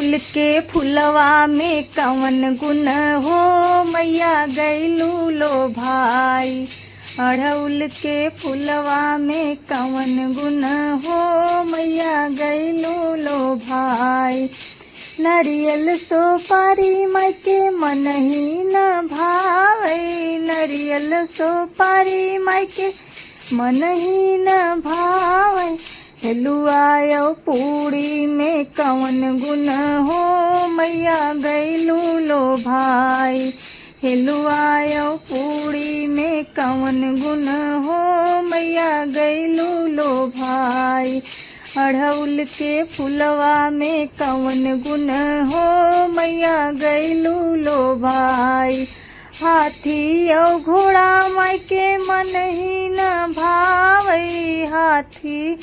अढ़उल के फुलवा में कवन गुण हो मैया गैलू लो भाई। अढ़उल के फुलवा में कवन गुण हो मैया गैलू लो भाई। नरियल सुपारी मायके मन ही न भावै। नरियल सुपारी मायके मन ही न भावै। हेलुआ पूरी में कवन गुण हो मैया गैलू लो भाई। हेलुआ पूरी में कवन गुण हो मैया गैलू लो भाई। अढ़उल के फुलवा में कवन गुण हो मैया गैलू लो भाई। हाथी और घोड़ा मायके मन ही न भावै। हाथी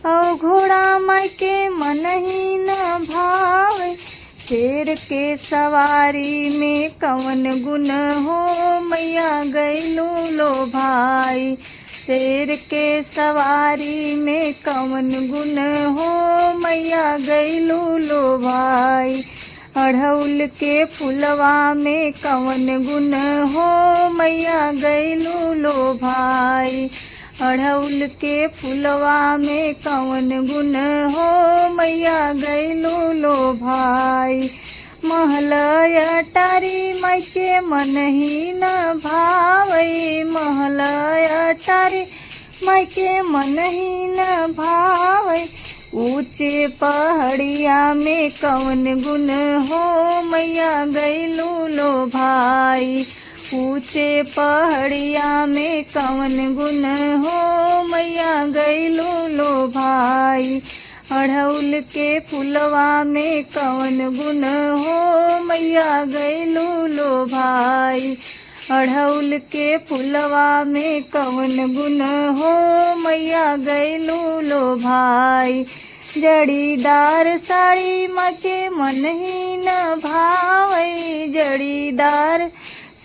और घोड़ा मायके मन ही न भावै। शेर के सवारी में कवन गुण हो मैया गैलू लो भाई। शेर के सवारी में कवन गुण हो मैया गैलू लो भाई। अढ़उल के फुलवा में कवन गुण हो मैया गैलू लो भाई। अढ़उल के फुलवा में कवन गुण हो मैया गैलू लो भाई। महल अटारी मायके मन ही न भावै। महल अटारी मायके मन ही न भावै। ऊंचे पहाड़िया में कवन गुण हो मैया गैलू लो भाई। ऊंचे पहाड़िया में कवन गुण हो मैया गैलू लो भाई। अढ़उल के फुलवा में कवन गुण हो मैया गैलू लो भाई। अढ़उल के फुलवा में कवन गुण हो मैया गैलू लो भाई। जड़ीदार साड़ी माके मन ही न भावै। जड़ीदार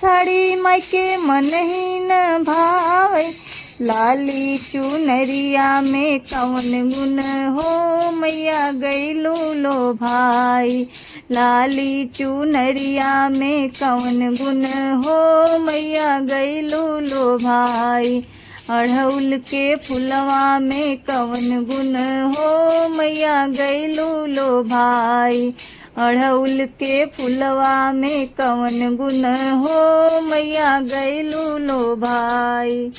साड़ी मायके मन ही न भावै। लाली चुनरिया में कवन गुण हो मैया गैलू लो भाई। लाली चुनरिया में कवन गुण हो मैया गैलू लो भाई। अढ़उल के फुलवा में कवन गुण हो मैया गैलू लो भाई। अढ़उल के फुलवा में कवन गुण हो मैया गैलू लो भाई।